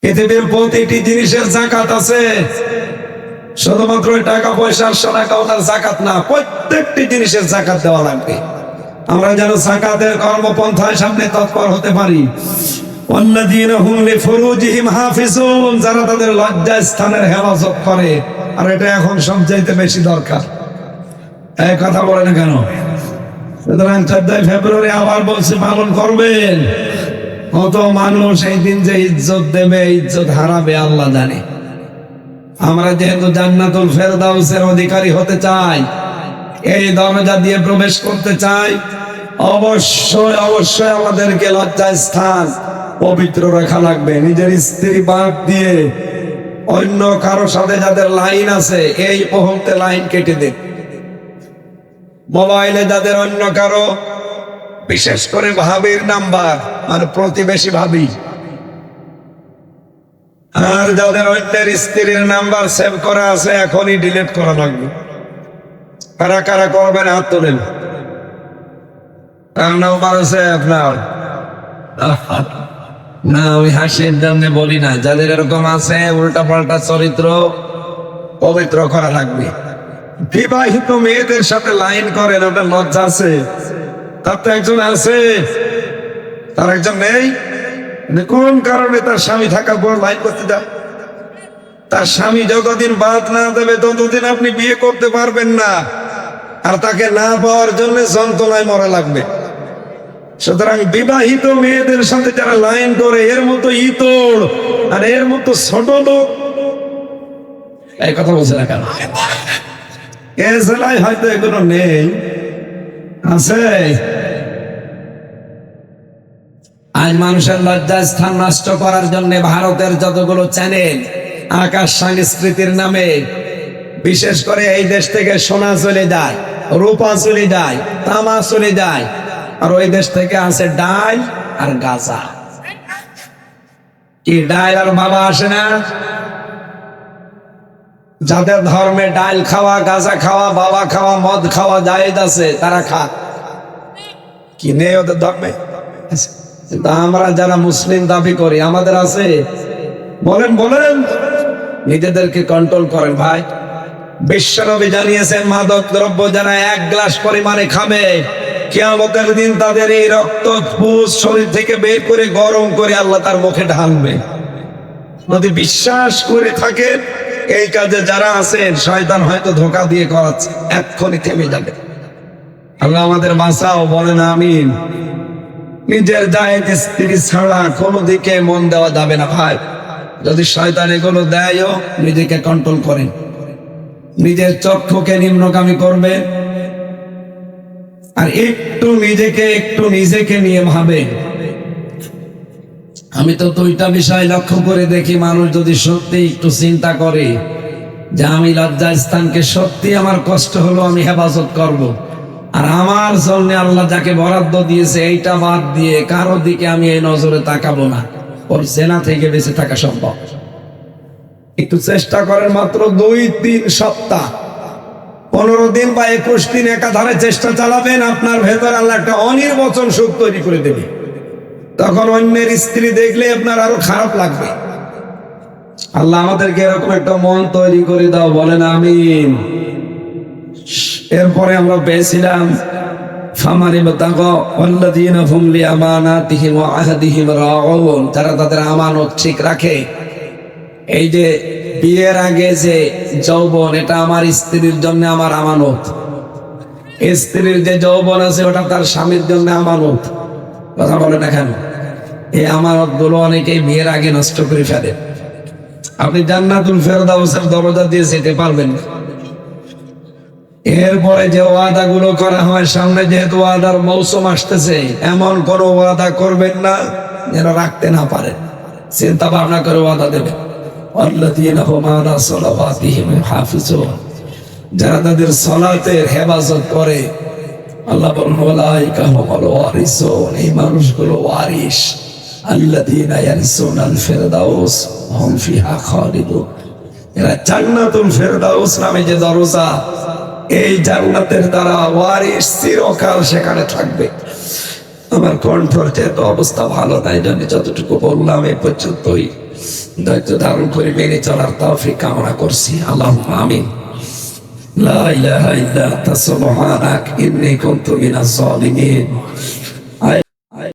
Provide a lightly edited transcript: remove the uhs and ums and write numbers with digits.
পৃথিবীর প্রতিটি জিনিসের যাকাত আছে, শুধুমাত্র টাকা পয়সা সোনা গয়নার যাকাত না, প্রত্যেকটি জিনিসের যাকাত দেওয়া লাগবে। আমরা যেন যাকাতের কর্মপন্থায় সামনে তৎপর হতে পারি। ওয়াল্লাযীনা হুম লিফুরুজিহিম হাফিজুন, যারা তাদের লজ্জা স্থানের হেফাজত করে। আর এটা এখন সবচাইতে বেশি দরকার। এই কথা বলে না কেন? সুতরাং 14 ফেব্রুয়ারি আবার বলছি, পালন করবেন। কত মানুষ এই দিন যে ইজ্জত দেবে, ইজ্জত হারাবে আল্লাহ জানে। আমরা যেহেতু জান্নাতুল ফেরদাউসের অধিকারী হতে চাই, এই দরজা দিয়ে প্রবেশ করতে চাই, অবশ্যই অবশ্যই আমাদেরকে লজ্জা স্থান পবিত্র রাখা লাগবে। নিজের স্ত্রী বাদ দিয়ে অন্য কারো সাথে যাদের লাইন আছে, এই মুহূর্তে লাইন কেটে দেন। মোবাইলে যাদের অন্য কারো, বিশেষ করে ভাবির নাম্বার, মানে প্রতিবেশী ভাবি, আর যাদের অন্যের স্ত্রীর নাম্বার সেভ করা আছে, এখনই ডিলিট করা লাগবে। কারা কারা করবেন হাত তোলেন। তার নাম্বার আছে আপনার? না, আমি হাসির জন্য বলি না, যাদের এরকম আছে উল্টা পাল্টা চরিত্র, পবিত্র করা লাগবে। বিবাহিত মেয়েদের সাথে লাইন করেন, ওটা লজ্জা আছে? তার তো একজন আছে, তার একজন নেই। কোন কারণে তার স্বামী থাকার পর লাইন করতে যায়? তার স্বামী যতদিন বাদ না দেবে ততদিন আপনি বিয়ে করতে পারবেন না, আর তাকে না পাওয়ার জন্য যন্ত্রণায় মরা লাগবে। সুতরাং বিবাহিত মেয়েদের সাথে যারা লাইন করে, এর মতো ইতর আর এর মতো ছোট লোক, এই কথা বলছে না কেন? এ জেলায় হয়তো এগুলো নেই, আছে। আজ মানুষের লজ্জা স্থান নষ্ট করার জন্য ভারতের যতগুলো চ্যানেল আকাশ সংস্কৃতির নামে, বিশেষ করে এই দেশ থেকে সোনা চলে যায়, রূপা চলে যায়, তামা চলে যায়, আর ওই দেশ থেকে আছে ডাল আর গাঁজা। কি ডাল আর বাবা আসে না? যাদের ধর্মে ডাল খাওয়া, গাঁজা খাওয়া, বাবা খাওয়া, মদ খাওয়া জায়েজ আছে, তারা খা। কি নেই ওদের ধর্মে? আমরা যারা মুসলিম দাবি করি, আমাদের আছে? বলেন বলেন, নিজেদেরকে কন্ট্রোল করেন ভাই। বিশ্বনবী জানিয়েছেন, মাদক দ্রব্য যারা 1 গ্লাস পরিমাণে খাবে, কিয়ামতের দিন তাদের এই রক্ত পুষ শরীর থেকে বের করে গরম করে আল্লাহ তার মুখে ঢালবে। যদি বিশ্বাস করে থাকেন এই কাজে যারা আছেন, শয়তান হয়তো ধোঁকা দিয়ে করাচ্ছে, এক্ষুনি থেমে যাবে। আল্লাহ আমাদের বাঁচাও, বলেন আমিন। নিজের জায়েজ স্ত্রী ছাড়া কোনো দিকে মন দেওয়া যাবে না ভাই। যদি শয়তান এগুলো দেয়ও, নিজেকে কন্ট্রোল করেন। নিজের চক্ষুকে নিম্নগামী করবে, আর একটু নিজেকে নিয়ে ভাবে। আমি তো 2টা বিষয় লক্ষ্য করে দেখি, মানুষ যদি সত্যি একটু চিন্তা করে যে আমি লজ্জা স্থানকে সত্যি আমার কষ্ট হলো, আমি হেফাজত করব, আর আমার জন্য আল্লাহ যাকে বরাদ্দ দিয়েছে এইটা বাদ দিয়ে কারো দিকে আমি এই নজরে তাকাবো না, ওর জেনা থেকে বেঁচে থাকা সম্ভব। একটু চেষ্টা করেন, মাত্র 2-3 সপ্তাহ, 15 দিন বা 21 দিন একাধারে চেষ্টা চালাবেন, আপনার ভেতর আল্লাহ একটা অনির্বচন সুখ তৈরি করে দেবে। তখন অন্যের স্ত্রী দেখলে আপনার আরো খারাপ লাগবে। আল্লাহ আমাদেরকে এরকম একটা মন তৈরি করে দাও, বলেন আমিন। এরপরে আমরা পেয়েছিলাম যারা তাদের আমানত ঠিক রাখে। এই যে বিয়ের আগে যে যৌবন, এটা আমার স্ত্রীর জন্য আমার আমানত। স্ত্রীর যে যৌবন আছে, ওটা তার স্বামীর জন্য আমানত। কথা বলে না কেন? এই আমানত গুলো অনেকেই বিয়ের আগে নষ্ট করে ফেলে। আপনি জান্নাতুল ফেরদাউসের দরজা দিয়ে যেতে পারবেন না। এরপরে যে ওয়াদা গুলো করা হয়, সামনে যেহেতু ওয়াদার মৌসুম আসতেছে, এমন কোন ওয়াদা করবেন না যেন রাখতে না পারেন। চিন্তা ভাবনা করে ওয়াদা দেবেন। যারা তাদের সালাতের হেফাজত করে, আল্লাহ বলেন এই মানুষগুলো ওয়ারিস, আল্লাযীনা ইয়ারসুনাল ফিরদাউস হুম ফিহা খালিদুন। এরা জান্নাতুল ফেরদাউস নামে যে দরজা, এই জান্নাতের দ্বারা ওয়ারিস চিরকাল সেখানে থাকবে। আমার কণ্ঠের যেহেতু অবস্থা ভালো নাই, জন্য যতটুকু বললাম এই পর্যন্তই। দায়িত্ব ধারণ করে মেনে চলার তৌফিক কামনা করছি। আল্লাহুম্মা আমিন। লা ইলাহা ইল্লা আনতা সুবহানাক ইন্নী কুনতু মিনাজ জালিমিন।